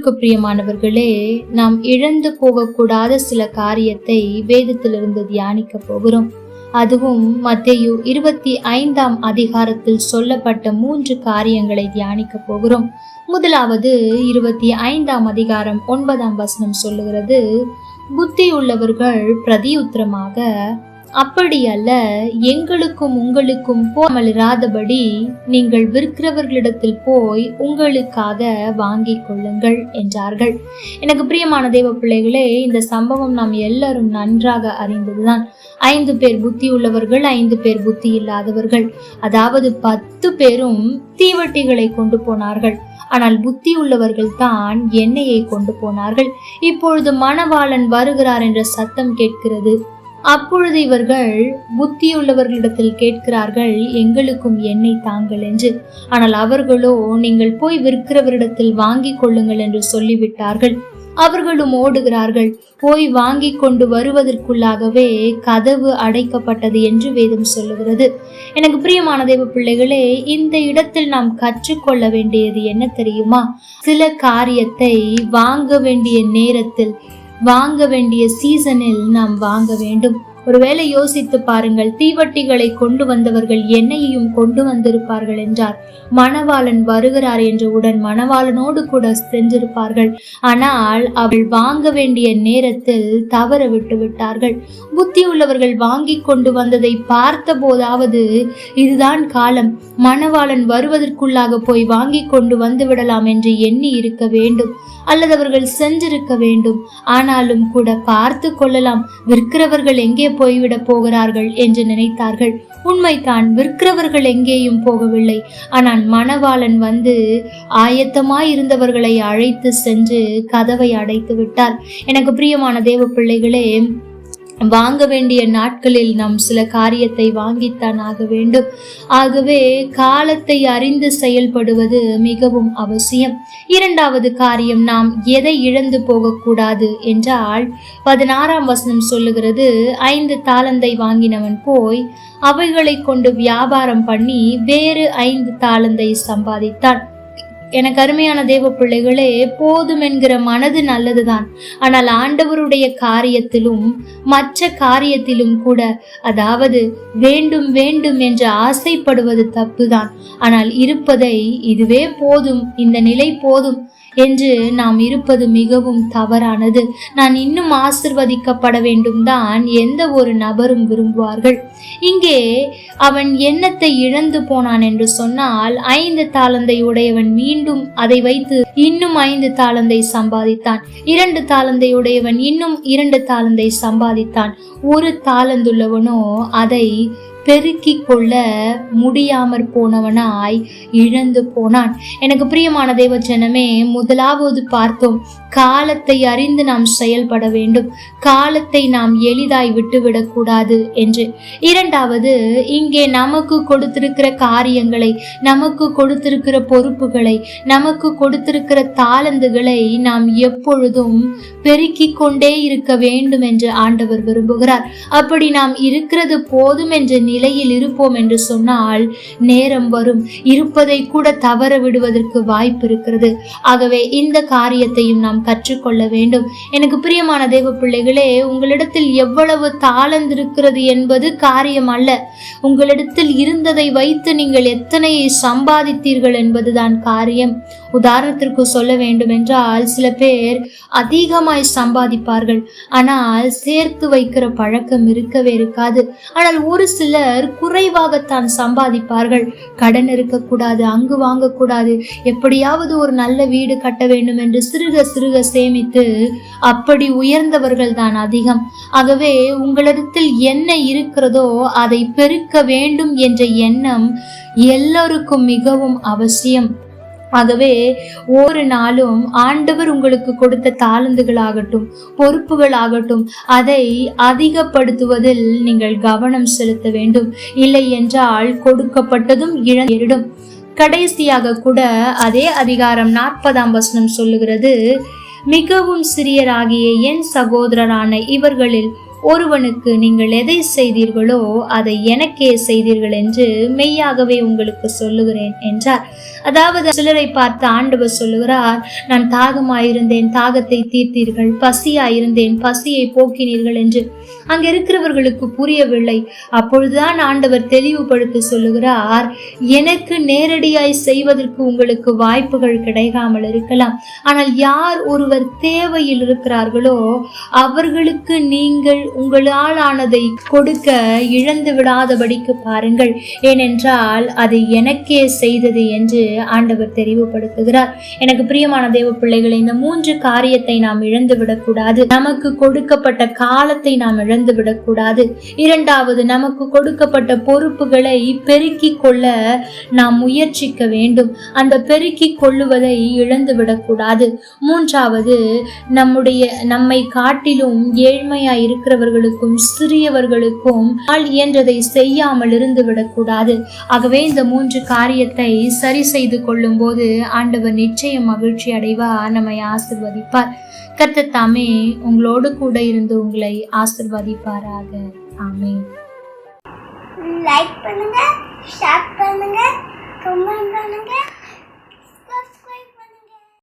கர்த்தருக்கு பிரியமானவர்களே, நாம் இழந்து போகக்கூடாத சில காரியத்தை வேதத்திலிருந்து தியானிக்க போகிறோம். அதுவும் மத்தேயு 25ஆம் அதிகாரத்தில் சொல்லப்பட்ட 3 காரியங்களை தியானிக்க போகிறோம். முதலாவது 25ஆம் அதிகாரம் 9ஆம் வசனம் சொல்லுகிறது, புத்தியுள்ளவர்கள் பிரதியுத்தரமாக, அப்படி அல்ல, எங்களுக்கும் உங்களுக்கும் போகாமலிராதபடி நீங்கள் விற்கிறவர்களிடத்தில் போய் உங்களுக்காக வாங்கிக் கொள்ளுங்கள் என்றார்கள். எனக்கு பிரியமான தேவ பிள்ளைகளே, இந்த சம்பவம் நாம் எல்லாரும் நன்றாக அறிந்ததுதான். 5 பேர் புத்தி உள்ளவர்கள், 5 பேர் புத்தி இல்லாதவர்கள். அதாவது 10 பேரும் தீவட்டிகளை கொண்டு போனார்கள். ஆனால் புத்தி உள்ளவர்கள் தான் எண்ணெயை கொண்டு போனார்கள். இப்பொழுது மணவாளன் வருகிறார் என்ற சத்தம் கேட்கிறது. அப்பொழுது இவர்கள் புத்தியுள்ளவர்களிடத்தில் கேட்கிறார்கள், எங்களுக்கும் எண்ணெய் தாங்கள் என்று. ஆனால் அவர்களோ, நீங்கள் போய் விற்கிறவரிடத்தில் வாங்கிக் கொள்ளுங்கள் என்று சொல்லிவிட்டார்கள். அவர்களும் ஓடுகிறார்கள். போய் வாங்கி கொண்டு வருவதற்குள்ளாகவே கதவு அடைக்கப்பட்டது என்று வேதம் சொல்லுகிறது. எனக்கு பிரியமான தேவ பிள்ளைகளே, இந்த இடத்தில் நாம் கற்றுக்கொள்ள வேண்டியது என்ன தெரியுமா? சில காரியத்தை வாங்க வேண்டிய நேரத்தில், வாங்க வேண்டிய சீசனில் நாம் வாங்க வேண்டும். ஒருவேளை யோசித்து பாருங்கள், தீவட்டிகளை கொண்டு வந்தவர்கள் எண்ணெயையும் கொண்டு வந்திருப்பார்கள் என்றார். மணவாளன் வருகிறார் என்றவுடன் மணவாளனோடு கூட சென்றிருப்பார்கள். ஆனால் அவள் வாங்க வேண்டிய நேரத்தில் தவற விட்டு விட்டார்கள். புத்தி உள்ளவர்கள் வாங்கி கொண்டு வந்ததை பார்த்த போதாவது, இதுதான் காலம், மணவாளன் வருவதற்குள்ளாக போய் வாங்கி கொண்டு வந்து விடலாம் என்று எண்ணி இருக்க வேண்டும், அல்லது அவர்கள் சென்றிருக்க வேண்டும். ஆனாலும் கூட பார்த்து கொள்ளலாம், விற்கிறவர்கள் எங்கே போய்விட போகிறார்கள் என்று நினைத்தார்கள். உண்மைதான், விற்கிறவர்கள் எங்கேயும் போகவில்லை. ஆனால் மணவாளன் வந்து ஆயத்தமாய் இருந்தவர்களை அழைத்து சென்று கதவை அடைத்து விட்டார். எனக்கு பிரியமான தேவ பிள்ளைகளே, வாங்க வேண்டிய நாட்களில் நாம் சில காரியத்தை வாங்கித்தான் ஆக வேண்டும். ஆகவே காலத்தை அறிந்து செயல்படுவது மிகவும் அவசியம். 2வது காரியம், நாம் எதை இழந்து போகக்கூடாது என்றால் 16ஆம் வசனம் சொல்லுகிறது, 5 தாலந்தை வாங்கினவன் போய் அவைகளை கொண்டு வியாபாரம் பண்ணி வேறு 5 தாலந்தை சம்பாதித்தான். எனக்கு அருமையான தேவ பிள்ளைகளே, போதும் என்கிற மனது நல்லதுதான். ஆனால் ஆண்டவருடைய காரியத்திலும் மற்ற காரியத்திலும் கூட, அதாவது வேண்டும் வேண்டும் என்று ஆசைப்படுவது தப்புதான். ஆனால் இருப்பதை, இதுவே போதும், இந்த நிலை போதும் என்று நாம் இருப்பது மிகவும் தவறானது. நான் இன்னும் ஆசிர்வதிக்கப்பட வேண்டும் தான் எந்த ஒரு நபரும் விரும்புவார்கள். இங்கே அவன் எண்ணத்தை இழந்து போனான் என்று சொன்னால், 5 தாலந்தை உடையவன் மீண்டும் அதை வைத்து இன்னும் 5 தாலந்தை சம்பாதித்தான். 2 தாலந்தை உடையவன் இன்னும் 2 தாலந்தை சம்பாதித்தான். 1 தாலந்துள்ளவனோ அதை பெருக்கிக் கொள்ள முடியாமற் போனவனாய் இழந்து போனான். எனக்கு பிரியமான தேவ ஜனமே, முதலாவது பார்த்தோம், காலத்தை அறிந்து நாம் செயல்பட வேண்டும். காலத்தை நாம் எளிதாய் விட்டுவிடக் கூடாது என்று. 2வது, இங்கே நமக்கு கொடுத்திருக்கிற காரியங்களை, நமக்கு கொடுத்திருக்கிற பொறுப்புகளை, நமக்கு கொடுத்திருக்கிற தாளந்துகளை நாம் எப்பொழுதும் பெருக்கிக் கொண்டே இருக்க வேண்டும் என்று ஆண்டவர் விரும்புகிறார். அப்படி நாம் இருக்கிறது போதும் என்ற நிலையில் இருப்போம் என்று சொன்னால், நேரம் வரும், இருப்பதை கூட தவற விடுவதற்கு வாய்ப்பு இருக்கிறது. ஆகவே இந்த காரியத்தையும் நாம் கற்றுக்கொள்ள வேண்டும். எனக்கு பிரியமான தேவ பிள்ளைகளே, உங்களிடத்தில் எவ்வளவு தாளந்து இருக்கிறது என்பது காரியம் அல்ல. உங்களிடத்தில் இருந்ததை வைத்து நீங்கள் எத்தனையை சம்பாதித்தீர்கள் என்பதுதான் காரியம். உதாரணத்திற்கு சொல்ல வேண்டும் என்றால், சில பேர் அதிகமாய் சம்பாதிப்பார்கள், ஆனால் சேர்த்து வைக்கிற பழக்கம் இருக்கவே இருக்காது. ஆனால் ஒரு சிலர் குறைவாகத்தான் சம்பாதிப்பார்கள். கடன் இருக்கக்கூடாது, அங்கு வாங்கக்கூடாது, எப்படியாவது ஒரு நல்ல வீடு கட்ட வேண்டும் என்று சிறுக சிறுக சேமித்து அப்படி உயர்ந்தவர்கள் தான் அதிகம். ஆகவே உங்களிடத்தில் என்ன இருக்கிறதோ அதை பெருக்க வேண்டும் என்ற எண்ணம் எல்லோருக்கும் மிகவும் அவசியம். ஆகவே ஒரு நாளும் ஆண்டவர் உங்களுக்கு கொடுத்த தாளந்துகளாகட்டும், பொறுப்புகளாகட்டும், அதை அதிகப்படுத்துவதில் நீங்கள் கவனம் செலுத்த வேண்டும். இல்லை என்றால் கொடுக்கப்பட்டதும் இழந்திடும். கடைசியாக கூட அதே அதிகாரம் 40ஆம் வசனம் சொல்லுகிறது, மிகவும் சிறியராகிய என் சகோதரரான இவர்களில் ஒருவனுக்கு நீங்கள் எதை செய்தீர்களோ அதை எனக்கே செய்தீர்கள் என்று மெய்யாகவே உங்களுக்கு சொல்லுகிறேன் என்றார். அதாவது சிலரை பார்த்து ஆண்டவர் சொல்லுகிறார், நான் தாகமாயிருந்தேன், தாகத்தை தீர்த்தீர்கள், பசியாயிருந்தேன், பசியை போக்கினீர்கள் என்று. அங்க இருக்கிறவர்களுக்கு புரியவில்லை. அப்பொழுதுதான் ஆண்டவர் தெளிவுபடுத்தி சொல்லுகிறார், எனக்கு நேரடியாய் செய்வதற்கு உங்களுக்கு வாய்ப்புகள் கிடைக்காமல் இருக்கலாம், ஆனால் யார் ஒருவர் தேவையில் இருக்கிறார்களோ அவர்களுக்கு நீங்கள் உங்களால் ஆனதை கொடுக்க இழந்து விடாதபடிக்கு பாருங்கள், ஏனென்றால் அது எனக்கே செய்தது என்று ஆண்டவர் தெரிவுபடுத்துகிறார். எனக்கு பிரியமான தேவ பிள்ளைகளை, இந்த 3 காரியத்தை நாம் இழந்து விடக்கூடாது. நமக்கு கொடுக்கப்பட்ட காலத்தை நாம் இழந்து விடக்கூடாது. 2வது, நமக்கு கொடுக்கப்பட்ட பொறுப்புகளை பெருக்கிக் கொள்ள நாம் முயற்சிக்க வேண்டும். அந்த பெருக்கிக் கொள்ளுவதை இழந்து விடக்கூடாது. 3வது, நம்மை காட்டிலும் ஏழ்மையாய் இருக்கிறவர்களுக்கும் சிறியவர்களுக்கும் இயன்றதை செய்யாமல் இருந்து விடக்கூடாது. ஆகவே இந்த 3 காரியத்தை சரி செய்து கொள்ளும் போது ஆண்டவர் நிச்சயம் மகிழ்ச்சி அடைவார், நம்மை ஆசீர்வதிப்பார். கர்த்தர் தாமே உங்களோடு கூட இருந்து உங்களை ஆசீர்வதிப்பாராக. ஆமென். லைக் பண்ணுங்க, ஷேர் பண்ணுங்க, கமெண்ட் பண்ணுங்க.